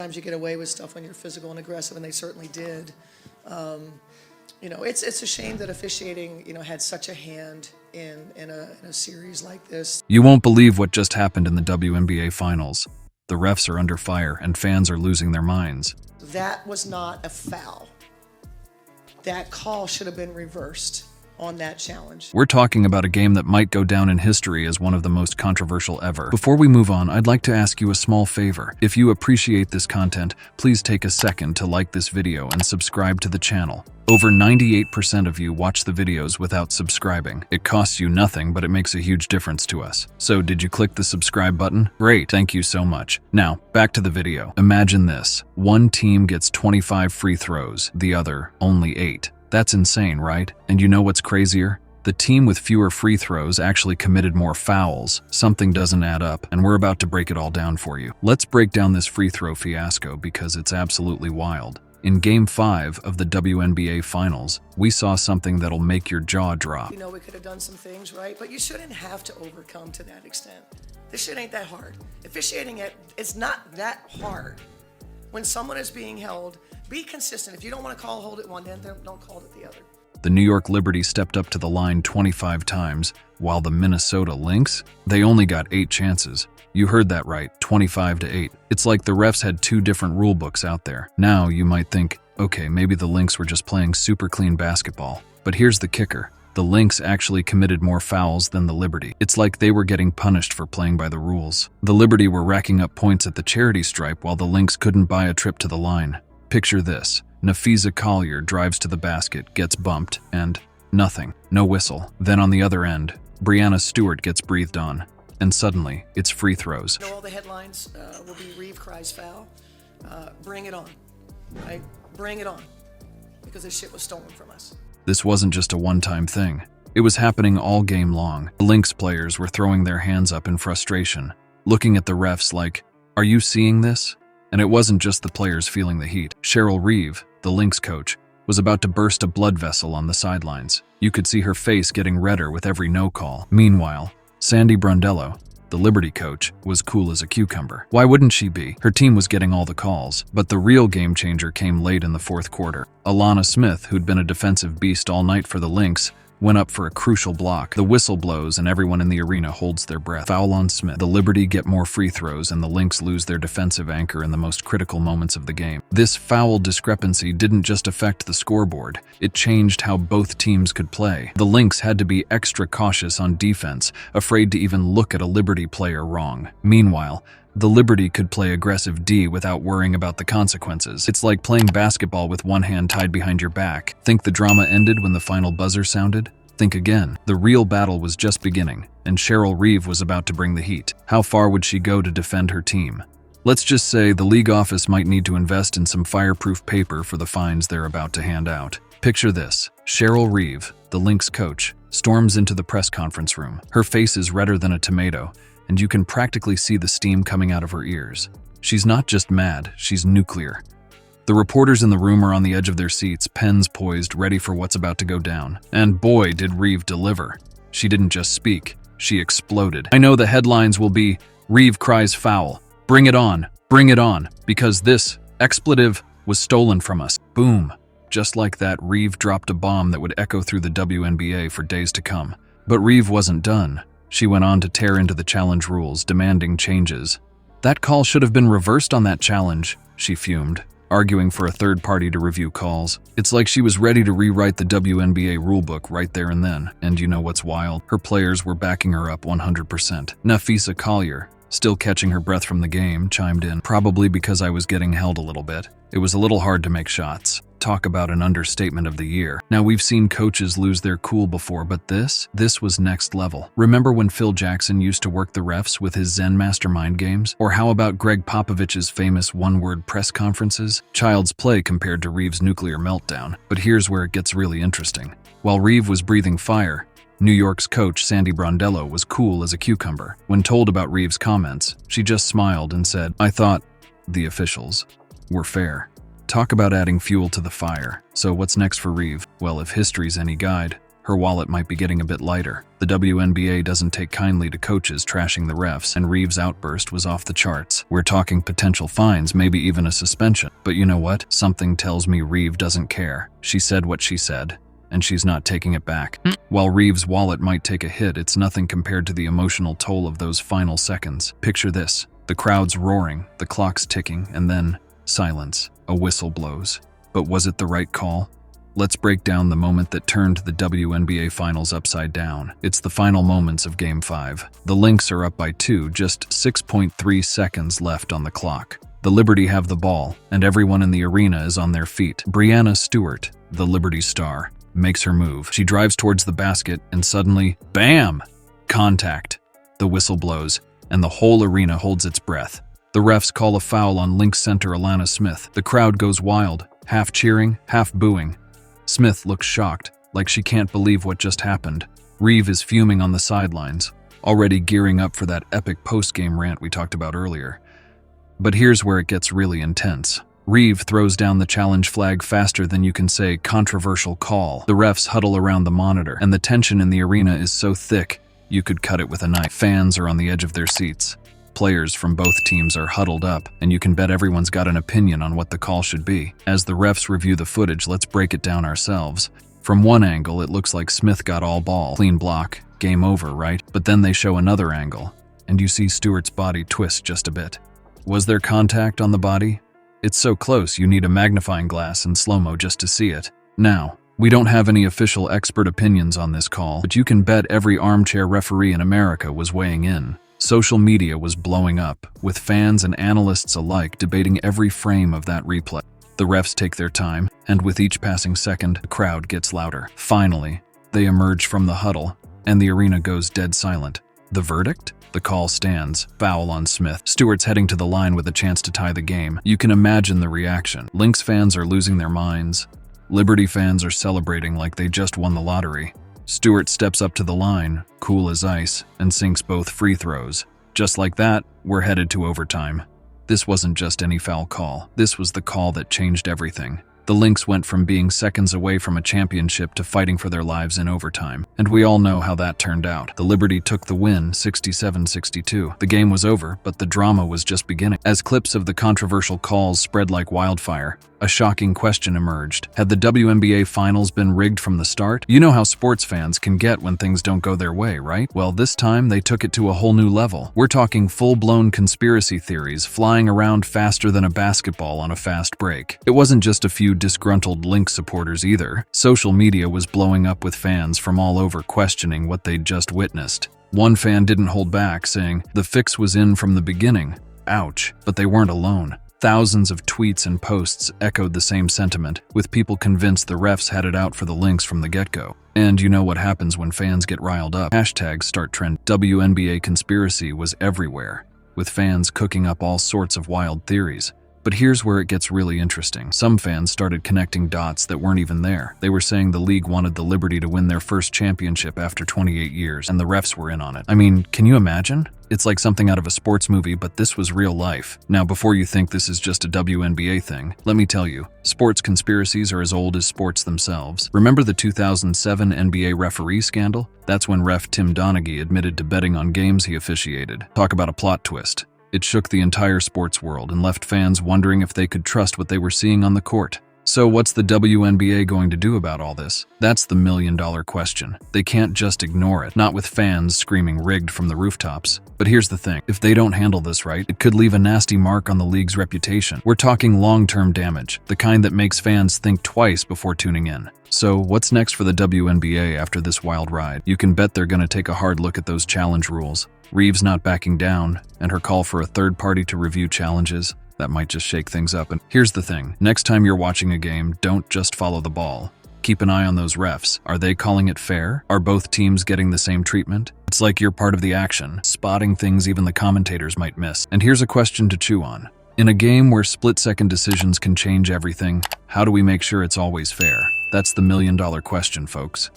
Sometimes you get away with stuff when you're physical and aggressive, and they certainly did. It's a shame that officiating, had such a hand in a series like this. You won't believe what just happened in the WNBA finals. The refs are under fire and fans are losing their minds. That was not a foul. That call should have been reversed on that challenge. We're talking about a game that might go down in history as one of the most controversial ever. Before we move on, I'd like to ask you a small favor. If you appreciate this content, please take a second to like this video and subscribe to the channel. Over 98% of you watch the videos without subscribing. It costs you nothing, but it makes a huge difference to us. So did you click the subscribe button? Great, thank you so much. Now, back to the video. Imagine this. One team gets 25 free throws, the other only 8. That's insane, right? And you know what's crazier? The team with fewer free throws actually committed more fouls. Something doesn't add up, and we're about to break it all down for you. Let's break down this free throw fiasco because it's absolutely wild. In Game 5 of the WNBA Finals, we saw something that'll make your jaw drop. We could have done some things, right? But you shouldn't have to overcome to that extent. This shit ain't that hard. Officiating it's not that hard. When someone is being held, be consistent. If you don't want to hold it one end, then don't call it the other. The New York Liberty stepped up to the line 25 times, while the Minnesota Lynx, they only got 8 chances. You heard that right, 25-8. It's like the refs had 2 different rule books out there. Now you might think, okay, maybe the Lynx were just playing super clean basketball. But here's the kicker. The Lynx actually committed more fouls than the Liberty. It's like they were getting punished for playing by the rules. The Liberty were racking up points at the charity stripe while the Lynx couldn't buy a trip to the line. Picture this. Nafisa Collier drives to the basket, gets bumped, and nothing. No whistle. Then on the other end, Brianna Stewart gets breathed on. And suddenly, it's free throws. All the headlines will be Reeve cries foul. Bring it on, right? Bring it on. Because this shit was stolen from us. This wasn't just a one-time thing. It was happening all game long. The Lynx players were throwing their hands up in frustration, looking at the refs like, "Are you seeing this?" And it wasn't just the players feeling the heat. Cheryl Reeve, the Lynx coach, was about to burst a blood vessel on the sidelines. You could see her face getting redder with every no call. Meanwhile, Sandy Brondello, the Liberty coach, was cool as a cucumber. Why wouldn't she be? Her team was getting all the calls. But the real game changer came late in the fourth quarter. Alana Smith, who'd been a defensive beast all night for the Lynx, went up for a crucial block. The whistle blows and everyone in the arena holds their breath. Foul on Smith. The Liberty get more free throws and the Lynx lose their defensive anchor in the most critical moments of the game. This foul discrepancy didn't just affect the scoreboard, it changed how both teams could play. The Lynx had to be extra cautious on defense, afraid to even look at a Liberty player wrong. Meanwhile, the Liberty could play aggressive D without worrying about the consequences. It's like playing basketball with one hand tied behind your back. Think the drama ended when the final buzzer sounded? Think again. The real battle was just beginning, and Cheryl Reeve was about to bring the heat. How far would she go to defend her team? Let's just say the league office might need to invest in some fireproof paper for the fines they're about to hand out. Picture this. Cheryl Reeve, the Lynx coach, storms into the press conference room. Her face is redder than a tomato, and you can practically see the steam coming out of her ears. She's not just mad, she's nuclear. The reporters in the room are on the edge of their seats, pens poised, ready for what's about to go down. And boy, did Reeve deliver. She didn't just speak, she exploded. I know the headlines will be, "Reeve cries foul. Bring it on, because this expletive was stolen from us." Boom. Just like that, Reeve dropped a bomb that would echo through the WNBA for days to come. But Reeve wasn't done. She went on to tear into the challenge rules, demanding changes. "That call should have been reversed on that challenge," she fumed, arguing for a third party to review calls. It's like she was ready to rewrite the WNBA rulebook right there and then. And you know what's wild? Her players were backing her up 100%. Nafisa Collier, still catching her breath from the game, chimed in, "Probably because I was getting held a little bit. It was a little hard to make shots." Talk about an understatement of the year. Now, we've seen coaches lose their cool before, but this was next level. Remember when Phil Jackson used to work the refs with his Zen mastermind games? Or how about Greg Popovich's famous one-word press conferences? Child's play compared to Reeve's nuclear meltdown. But here's where it gets really interesting. While Reeve was breathing fire, New York's coach Sandy Brondello was cool as a cucumber. When told about Reeve's comments, she just smiled and said, "I thought the officials were fair." Talk about adding fuel to the fire. So what's next for Reeve? Well, if history's any guide, her wallet might be getting a bit lighter. The WNBA doesn't take kindly to coaches trashing the refs, and Reeve's outburst was off the charts. We're talking potential fines, maybe even a suspension. But you know what? Something tells me Reeve doesn't care. She said what she said, and she's not taking it back. While Reeve's wallet might take a hit, it's nothing compared to the emotional toll of those final seconds. Picture this. The crowd's roaring, the clock's ticking, and then silence. A whistle blows. But was it the right call? Let's break down the moment that turned the WNBA Finals upside down. It's the final moments of Game 5. The Lynx are up by 2, just 6.3 seconds left on the clock. The Liberty have the ball, and everyone in the arena is on their feet. Breanna Stewart, the Liberty star, makes her move. She drives towards the basket, and suddenly, bam! Contact. The whistle blows, and the whole arena holds its breath. The refs call a foul on Lynx center Alana Smith. The crowd goes wild, half cheering, half booing. Smith looks shocked, like she can't believe what just happened. Reeve is fuming on the sidelines, already gearing up for that epic post-game rant we talked about earlier. But here's where it gets really intense. Reeve throws down the challenge flag faster than you can say controversial call. The refs huddle around the monitor, and the tension in the arena is so thick, you could cut it with a knife. Fans are on the edge of their seats. Players from both teams are huddled up, and you can bet everyone's got an opinion on what the call should be. As the refs review the footage, let's break it down ourselves. From one angle, it looks like Smith got all ball. Clean block, game over, right? But then they show another angle, and you see Stewart's body twist just a bit. Was there contact on the body? It's so close you need a magnifying glass and slow-mo just to see it. Now, we don't have any official expert opinions on this call, but you can bet every armchair referee in America was weighing in. Social media was blowing up, with fans and analysts alike debating every frame of that replay. The refs take their time, and with each passing second, the crowd gets louder. Finally, they emerge from the huddle, and the arena goes dead silent. The verdict? The call stands. Foul on Smith. Stewart's heading to the line with a chance to tie the game. You can imagine the reaction. Lynx fans are losing their minds. Liberty fans are celebrating like they just won the lottery. Stewart steps up to the line, cool as ice, and sinks both free throws. Just like that, we're headed to overtime. This wasn't just any foul call. This was the call that changed everything. The Lynx went from being seconds away from a championship to fighting for their lives in overtime. And we all know how that turned out. The Liberty took the win, 67-62. The game was over, but the drama was just beginning. As clips of the controversial calls spread like wildfire, a shocking question emerged. Had the WNBA Finals been rigged from the start? You know how sports fans can get when things don't go their way, right? Well, this time they took it to a whole new level. We're talking full-blown conspiracy theories flying around faster than a basketball on a fast break. It wasn't just a few disgruntled Lynx supporters either. Social media was blowing up with fans from all over questioning what they'd just witnessed. One fan didn't hold back, saying, "The fix was in from the beginning." Ouch. But they weren't alone. Thousands of tweets and posts echoed the same sentiment, with people convinced the refs had it out for the Lynx from the get-go. And you know what happens when fans get riled up. Hashtags start trending. WNBA conspiracy was everywhere, with fans cooking up all sorts of wild theories. But here's where it gets really interesting. Some fans started connecting dots that weren't even there. They were saying the league wanted the Liberty to win their first championship after 28 years, and the refs were in on it. I mean, can you imagine? It's like something out of a sports movie, but this was real life. Now, before you think this is just a WNBA thing, let me tell you, sports conspiracies are as old as sports themselves. Remember the 2007 NBA referee scandal? That's when ref Tim Donaghy admitted to betting on games he officiated. Talk about a plot twist. It shook the entire sports world and left fans wondering if they could trust what they were seeing on the court. So what's the WNBA going to do about all this? That's the million-dollar question. They can't just ignore it, not with fans screaming rigged from the rooftops. But here's the thing, if they don't handle this right, it could leave a nasty mark on the league's reputation. We're talking long-term damage, the kind that makes fans think twice before tuning in. So what's next for the WNBA after this wild ride? You can bet they're going to take a hard look at those challenge rules. Reeve's not backing down, and her call for a third party to review challenges, that might just shake things up. And here's the thing, next time you're watching a game, don't just follow the ball. Keep an eye on those refs. Are they calling it fair? Are both teams getting the same treatment? It's like you're part of the action, spotting things even the commentators might miss. And here's a question to chew on. In a game where split-second decisions can change everything, how do we make sure it's always fair? That's the million-dollar question, folks.